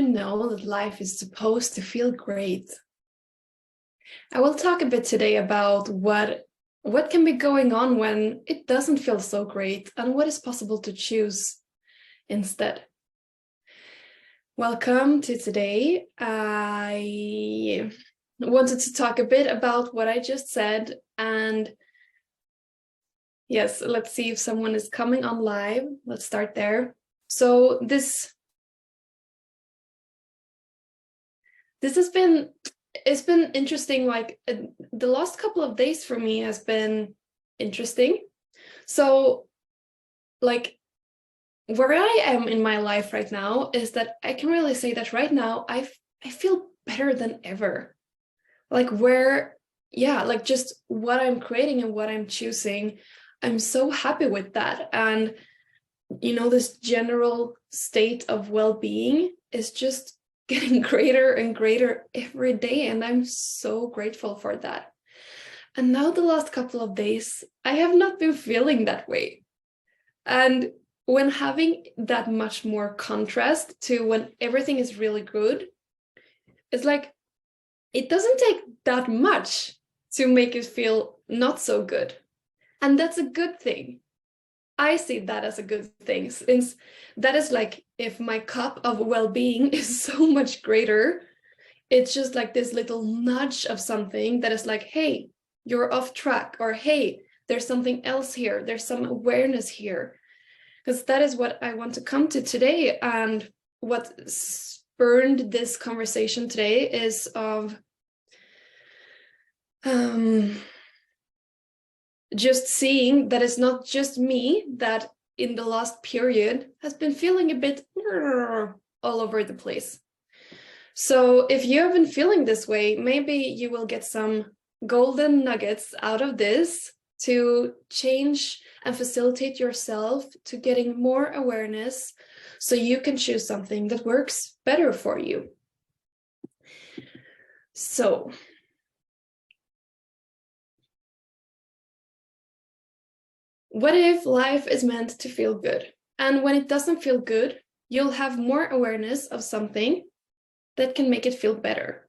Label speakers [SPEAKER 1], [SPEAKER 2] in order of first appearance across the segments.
[SPEAKER 1] you know that life is supposed to feel great? I will talk a bit today about what can be going on when it doesn't feel so great and what is possible to choose instead. Welcome to today. I wanted to talk a bit about what I just said, and yes, let's see if someone is coming on live. Let's start there. So this it's been interesting. Like the last couple of days for me has been interesting. So like where I am in my life right now is that I can really say that right now I feel better than ever. Like like just what I'm creating and what I'm choosing, I'm so happy with that. And this general state of well-being is just getting greater and greater every day, and I'm so grateful for that. And now the last couple of days I have not been feeling that way, and when having that much more contrast to when everything is really good, it's like it doesn't take that much to make it feel not so good, and that's a good thing. I see that as a good thing, since that is like if my cup of well-being is so much greater, it's just like this little nudge of something that is like, hey, you're off track, or hey, there's something else here, there's some awareness here. Because that is what I want to come to today. And what spurned this conversation today is of just seeing that it's not just me that in the last period has been feeling a bit all over the place. So if you have been feeling this way, maybe you will get some golden nuggets out of this to change and facilitate yourself to getting more awareness so you can choose something that works better for you. So what if life is meant to feel good? And when it doesn't feel good, you'll have more awareness of something that can make it feel better.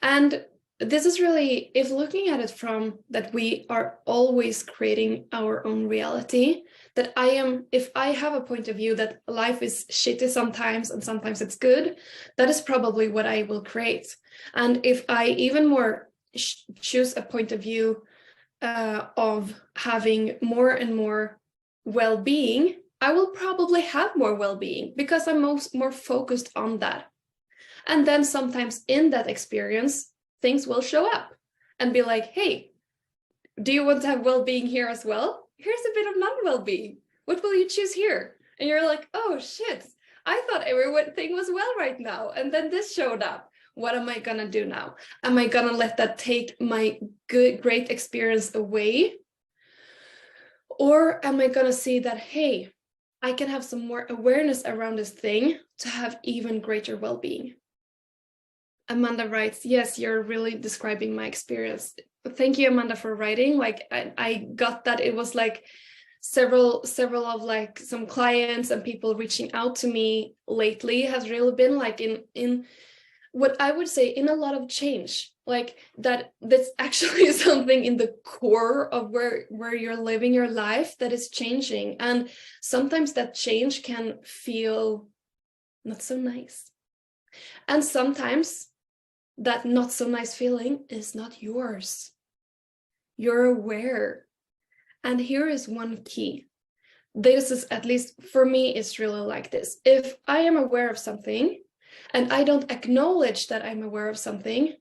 [SPEAKER 1] And this is really, if looking at it from that we are always creating our own reality, that if I have a point of view that life is shitty sometimes and sometimes it's good, that is probably what I will create. And if I even more choose a point of view of having more and more well-being, I will probably have more well-being because I'm more focused on that. And then sometimes in that experience, things will show up and be like, hey, do you want to have well-being here as well? Here's a bit of non-well-being. What will you choose here? And you're like, oh shit, I thought everything was well right now. And then this showed up. What am I gonna do now? Am I gonna let that take my great experience away? Or am I gonna see that, hey, I can have some more awareness around this thing to have even greater well-being? Amanda writes, yes, you're really describing my experience. Thank you, Amanda, for writing. Like I got that it was like several of like some clients and people reaching out to me lately has really been like in what I would say in a lot of change, like that's actually something in the core of where you're living your life that is changing. And sometimes that change can feel not so nice. And sometimes that not so nice feeling is not yours. You're aware. And here is one key. This is, at least for me, it's really like this. If I am aware of something, and I don't acknowledge that I'm aware of something,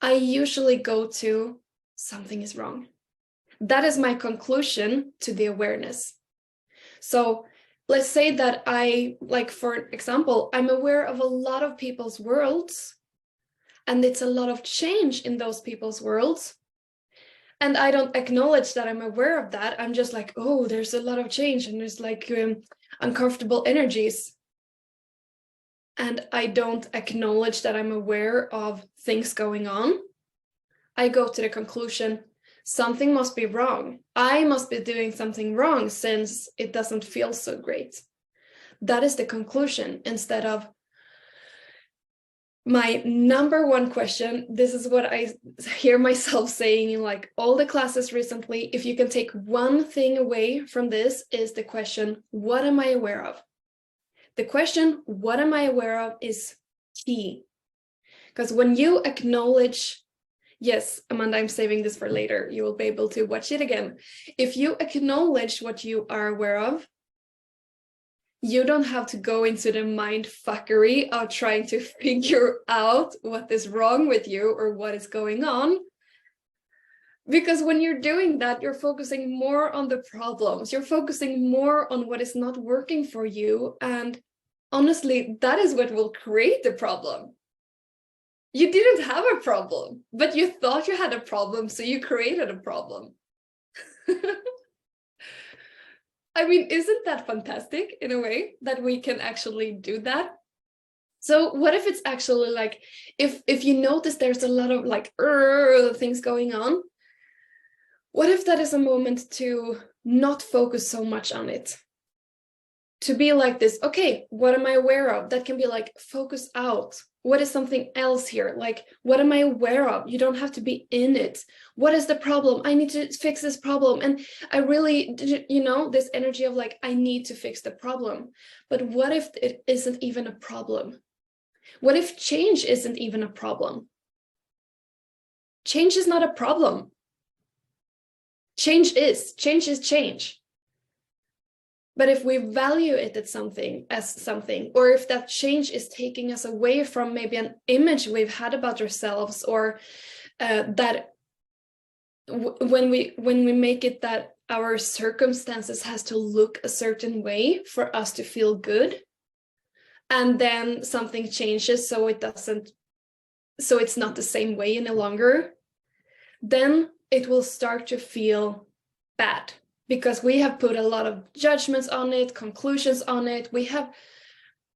[SPEAKER 1] I usually go to something is wrong. That is my conclusion to the awareness. So let's say that for example, I'm aware of a lot of people's worlds, and it's a lot of change in those people's worlds. And I don't acknowledge that I'm aware of that. I'm just like, oh, there's a lot of change and there's like uncomfortable energies. And I don't acknowledge that I'm aware of things going on. I go to the conclusion, something must be wrong. I must be doing something wrong since it doesn't feel so great. That is the conclusion, instead of, My number one question, this is what I hear myself saying in like all the classes recently, if you can take one thing away from this, is the question, what am I aware of? The question, what am I aware of, is key. Because when you acknowledge, yes, Amanda, I'm saving this for later, you will be able to watch it again. If you acknowledge what you are aware of, you don't have to go into the mind fuckery of trying to figure out what is wrong with you or what is going on. Because when you're doing that, you're focusing more on the problems. You're focusing more on what is not working for you. And honestly, that is what will create the problem. You didn't have a problem, but you thought you had a problem, so you created a problem. I mean, isn't that fantastic in a way that we can actually do that? So what if it's actually like, if you notice there's a lot of like things going on, what if that is a moment to not focus so much on it? To be like this, okay, what am I aware of? That can be like, focus out. What is something else here? Like, what am I aware of? You don't have to be in it. What is the problem? I need to fix this problem. And I really, this energy of like, I need to fix the problem. But what if it isn't even a problem? What if change isn't even a problem? Change is not a problem. Change is change. But if we value it as something, or if that change is taking us away from maybe an image we've had about ourselves, or that when we make it that our circumstances has to look a certain way for us to feel good, and then something changes so it's not the same way any longer, then it will start to feel bad. Because we have put a lot of judgments on it, conclusions on it. We have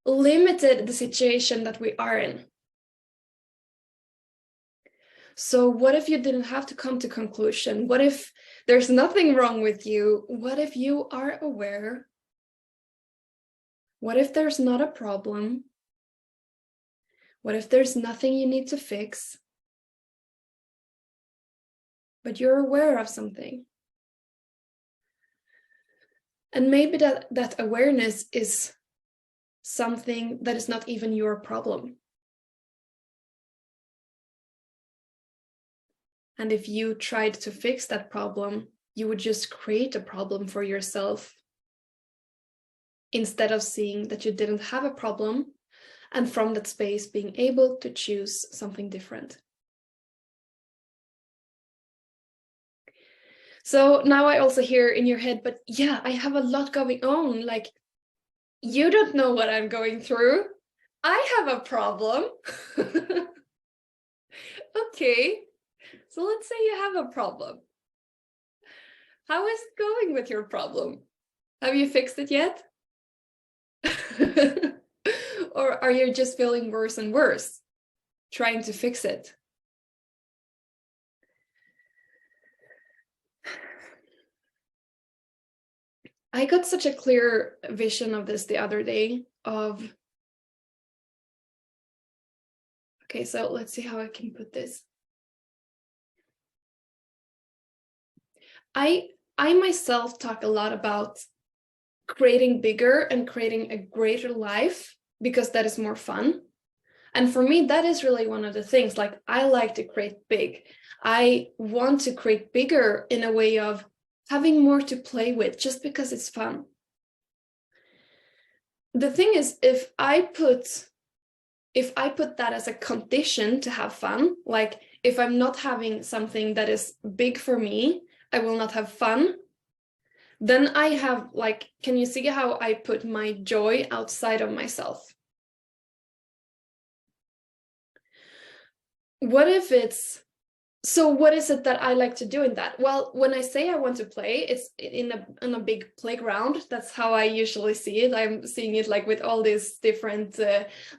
[SPEAKER 1] limited the situation that we are in. So what if you didn't have to come to conclusion? What if there's nothing wrong with you? What if you are aware? What if there's not a problem? What if there's nothing you need to fix? But you're aware of something. And maybe that awareness is something that is not even your problem. And if you tried to fix that problem, you would just create a problem for yourself instead of seeing that you didn't have a problem, and from that space being able to choose something different. So now I also hear in your head, but yeah, I have a lot going on. Like, you don't know what I'm going through. I have a problem. Okay, so let's say you have a problem. How is it going with your problem? Have you fixed it yet? Or are you just feeling worse and worse, trying to fix it? I got such a clear vision of this the other day of, okay, so let's see how I can put this. I myself talk a lot about creating bigger and creating a greater life because that is more fun. And for me, that is really one of the things, like, I like to create big. I want to create bigger in a way of having more to play with just because it's fun. The thing is, if I put that as a condition to have fun, like if I'm not having something that is big for me, I will not have fun. Then I have, like, can you see how I put my joy outside of myself? What if it's, so what is it that I like to do in that? Well, when I say I want to play, it's in a big playground. That's how I usually see it. I'm seeing it like with all these different,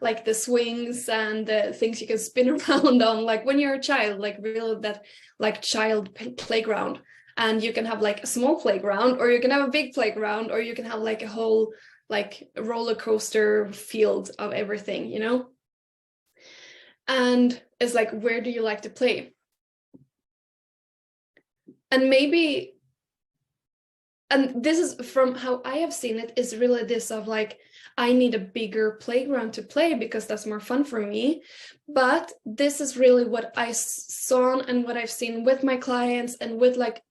[SPEAKER 1] like the swings and things you can spin around on, like when you're a child, like really that like child playground. And you can have like a small playground, or you can have a big playground, or you can have like a whole like roller coaster field of everything, you know? And it's like, where do you like to play? And maybe, and this is from how I have seen it, is really this of like, I need a bigger playground to play because that's more fun for me. But this is really what I saw and what I've seen with my clients and with like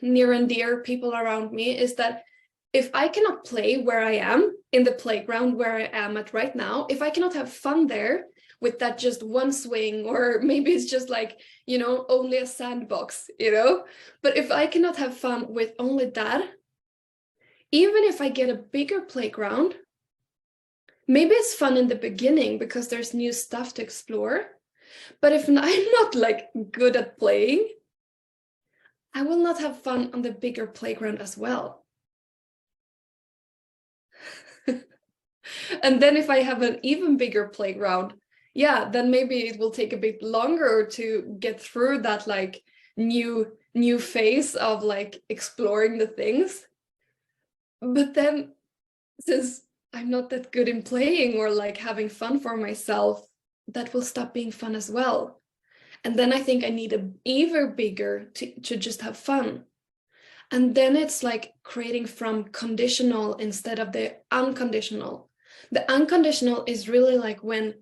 [SPEAKER 1] near and dear people around me, is that if I cannot play where I am in the playground where I am at right now, if I cannot have fun there with that just one swing, or maybe it's just like, you know, only a sandbox, you know, but if I cannot have fun with only that, even if I get a bigger playground, maybe it's fun in the beginning because there's new stuff to explore. But if I'm not like good at playing, I will not have fun on the bigger playground as well. And then if I have an even bigger playground, yeah, then maybe it will take a bit longer to get through that like new phase of like exploring the things. But then since I'm not that good in playing or like having fun for myself, that will stop being fun as well. And then I think I need a even bigger to just have fun. And then it's like creating from conditional instead of the unconditional. The unconditional is really like when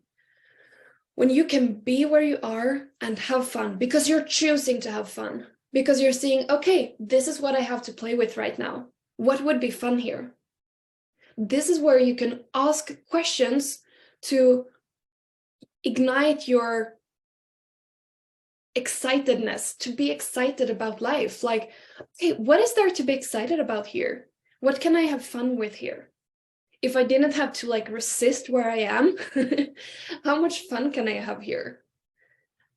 [SPEAKER 1] you can be where you are and have fun because you're choosing to have fun, because you're seeing, okay, this is what I have to play with right now. What would be fun here? This is where you can ask questions to ignite your excitedness, to be excited about life. Like, okay, what is there to be excited about here? What can I have fun with here? If I didn't have to like resist where I am, how much fun can I have here?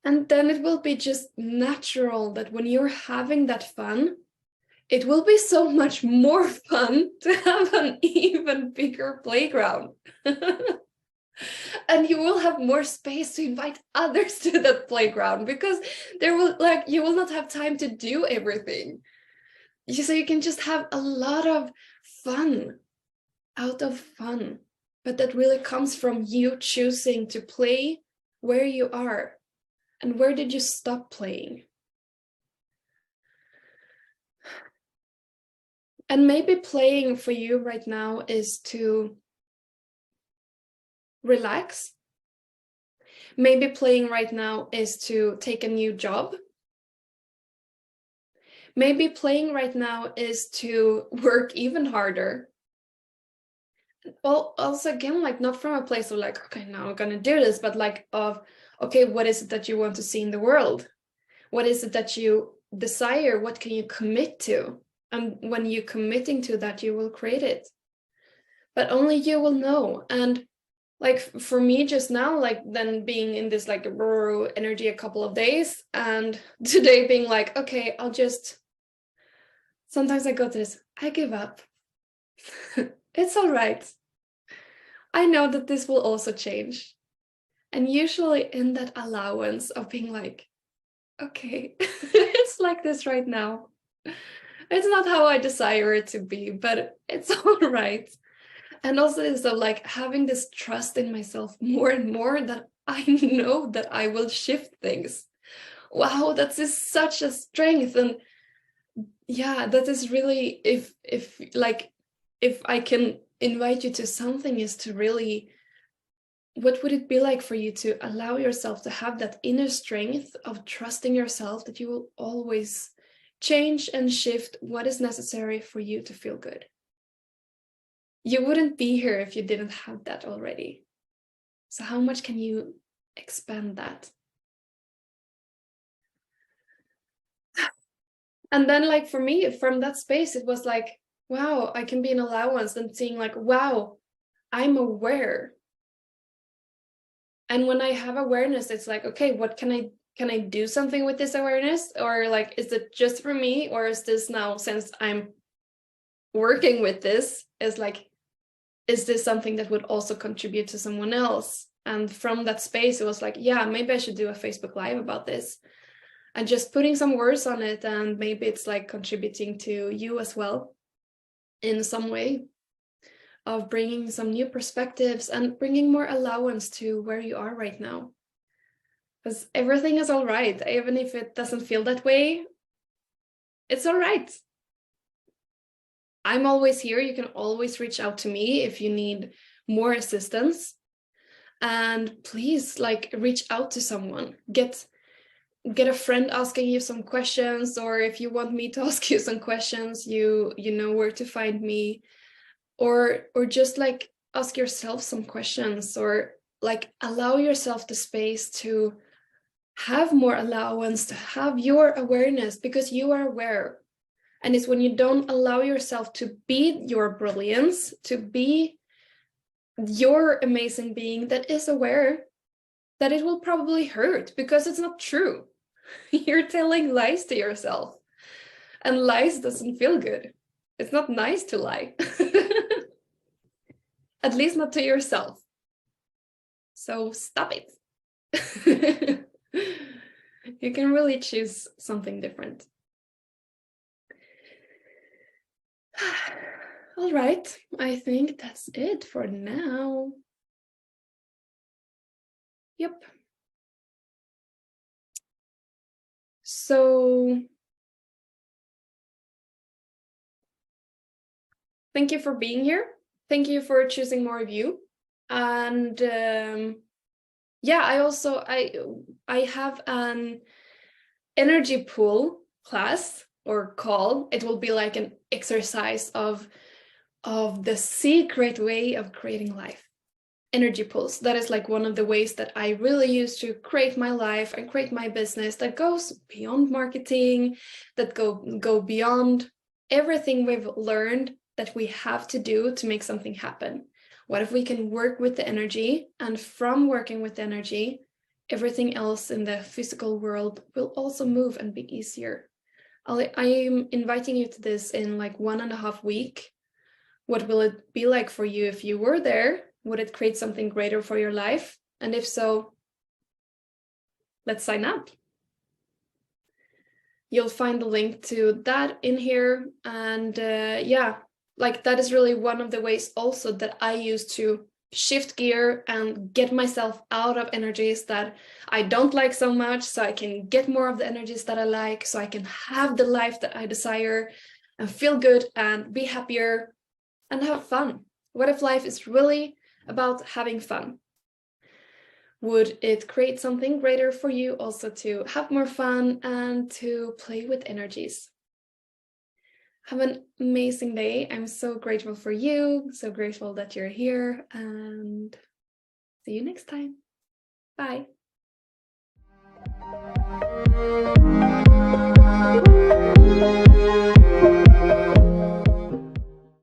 [SPEAKER 1] And then it will be just natural that when you're having that fun, it will be so much more fun to have an even bigger playground. And you will have more space to invite others to the playground because there will like you will not have time to do everything. So you can just have a lot of fun out of fun. But that really comes from you choosing to play where you are. And where did you stop playing? And maybe playing for you right now is to relax. Maybe playing right now is to take a new job. Maybe playing right now is to work even harder. Well, also again, like not from a place of like, okay, now I'm gonna do this, but like of, okay, what is it that you want to see in the world? What is it that you desire? What can you commit to? And when you're committing to that, you will create it. But only you will know. And like for me just now, like then being in this like rural energy a couple of days, and today being like, okay, I'll just, sometimes I go to this, I give up. It's all right. I know that this will also change. And usually in that allowance of being like, okay, it's like this right now. It's not how I desire it to be, but it's all right. And also this of like having this trust in myself more and more that I know that I will shift things. Wow, that is such a strength. And yeah, that is really, if I can invite you to something, is to really, what would it be like for you to allow yourself to have that inner strength of trusting yourself that you will always change and shift what is necessary for you to feel good? You wouldn't be here if you didn't have that already. So how much can you expand that? And then like for me, from that space, it was like, wow, I can be an allowance and seeing like, wow, I'm aware. And when I have awareness, it's like, okay, what can I do something with this awareness? Or like, is it just for me? Or is this now, since I'm working with this, is like, is this something that would also contribute to someone else? And from that space, it was like, yeah, maybe I should do a Facebook Live about this. And just putting some words on it, and maybe it's like contributing to you as well in some way. of bringing some new perspectives and bringing more allowance to where you are right now. Because everything is all right, even if it doesn't feel that way, it's all right. I'm always here. You can always reach out to me if you need more assistance. And please, like, reach out to someone. Get a friend asking you some questions, or if you want me to ask you some questions, you know where to find me. Or just like ask yourself some questions, or like allow yourself the space to have more allowance, to have your awareness, because you are aware. And it's when you don't allow yourself to be your brilliance, to be your amazing being that is aware, that it will probably hurt, because it's not true. You're telling lies to yourself, and lies doesn't feel good. It's not nice to lie. At least not to yourself. So stop it. You can really choose something different. All right, I think that's it for now. Yep. So thank you for being here. Thank you for choosing more of you. And yeah, I have an energy pool class or call. It will be like an exercise of the secret way of creating life. Energy pools. That is like one of the ways that I really use to create my life and create my business that goes beyond marketing, that go beyond everything we've learned that we have to do to make something happen. What if we can work with the energy, and from working with the energy, everything else in the physical world will also move and be easier. I'm inviting you to this in like 1.5 weeks. What will it be like for you if you were there? Would it create something greater for your life? And if so, let's sign up. You'll find the link to that in here. And yeah, like that is really one of the ways also that I use to shift gear and get myself out of energies that I don't like so much, so I can get more of the energies that I like, so I can have the life that I desire and feel good and be happier and have fun. What if life is really about having fun? Would it create something greater for you also to have more fun and to play with energies? Have an amazing day. I'm so grateful for you, so grateful that you're here, and see you next time. Bye.